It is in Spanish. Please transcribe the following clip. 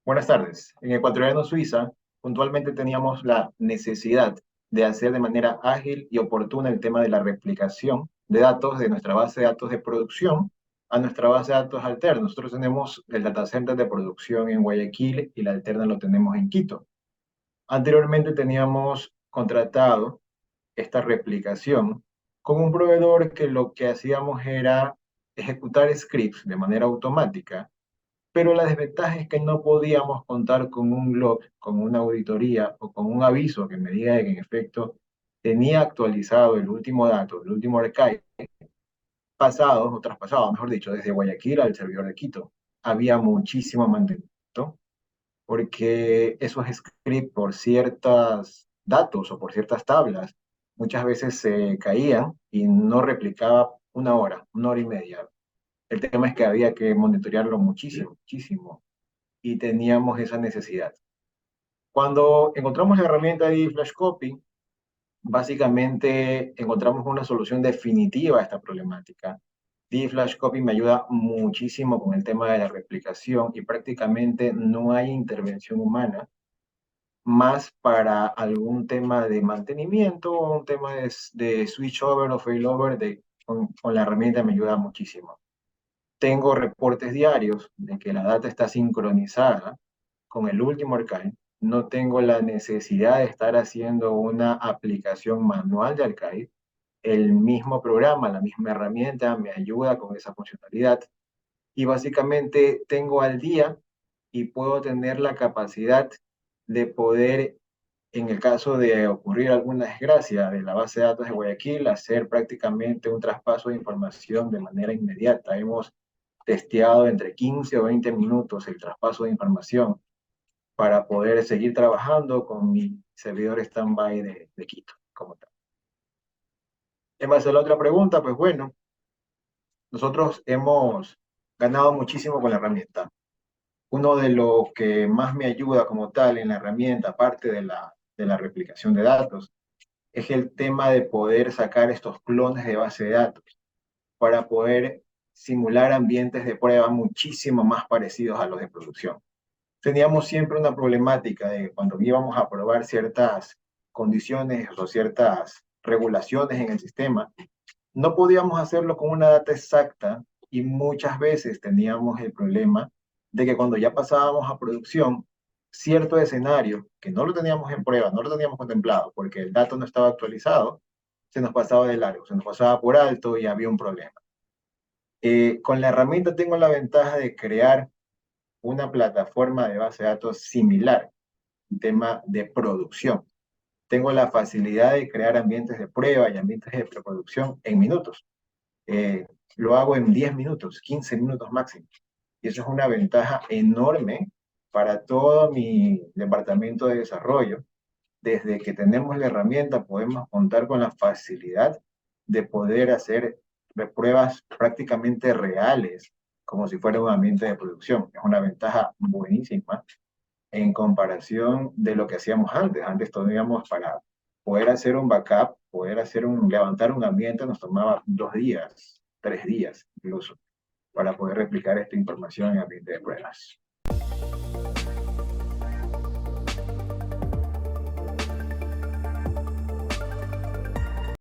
Buenas tardes. En Ecuatoriano Suiza, puntualmente teníamos la necesidad de hacer de manera ágil y oportuna el tema de la replicación de datos de nuestra base de datos de producción a nuestra base de datos alterna. Nosotros tenemos el data center de producción en Guayaquil y la alterna lo tenemos en Quito. Anteriormente teníamos contratado esta replicación con un proveedor que lo que hacíamos era ejecutar scripts de manera automática, pero la desventaja es que no podíamos contar con un log, con una auditoría o con un aviso que me diga que en efecto tenía actualizado el último dato, el último archive, pasado o traspasado, mejor dicho, desde Guayaquil al servidor de Quito. Había muchísimo mantenimiento porque esos scripts por ciertos datos o por ciertas tablas muchas veces se caían y no replicaba una hora y media. El tema es que había que monitorearlo muchísimo, muchísimo y teníamos esa necesidad. Cuando encontramos la herramienta de Flash Copy, básicamente encontramos una solución definitiva a esta problemática. Flash Copy me ayuda muchísimo con el tema de la replicación y prácticamente no hay intervención humana más para algún tema de mantenimiento o un tema de switch over o failover. Con la herramienta me ayuda muchísimo. Tengo reportes diarios de que la data está sincronizada con el último archive. No tengo la necesidad de estar haciendo una aplicación manual de archive. El mismo programa, la misma herramienta me ayuda con esa funcionalidad y básicamente tengo al día y puedo tener la capacidad de poder, en el caso de ocurrir alguna desgracia de la base de datos de Guayaquil, hacer prácticamente un traspaso de información de manera inmediata. Hemos testeado entre 15 o 20 minutos el traspaso de información para poder seguir trabajando con mi servidor stand-by de Quito, como tal. En base a la otra pregunta, pues bueno, nosotros hemos ganado muchísimo con la herramienta. Uno de los que más me ayuda como tal en la herramienta, aparte de la replicación de datos, es el tema de poder sacar estos clones de base de datos para poder simular ambientes de prueba muchísimo más parecidos a los de producción. Teníamos siempre una problemática de cuando íbamos a probar ciertas condiciones o ciertas regulaciones en el sistema, no podíamos hacerlo con una data exacta y muchas veces teníamos el problema de que cuando ya pasábamos a producción, cierto escenario que no lo teníamos en prueba, no lo teníamos contemplado porque el dato no estaba actualizado, se nos pasaba de largo, se nos pasaba por alto y había un problema. Con la herramienta tengo la ventaja de crear una plataforma de base de datos similar, en tema de producción. Tengo la facilidad de crear ambientes de prueba y ambientes de preproducción en minutos. Lo hago en 10 minutos, 15 minutos máximo. Y eso es una ventaja enorme para todo mi departamento de desarrollo. Desde que tenemos la herramienta podemos contar con la facilidad de poder hacer pruebas prácticamente reales, como si fuera un ambiente de producción. Es una ventaja buenísima en comparación de lo que hacíamos antes. Antes teníamos para poder hacer un backup, levantar un ambiente, nos tomaba 2 días, 3 días incluso, para poder replicar esta información en ambiente de pruebas.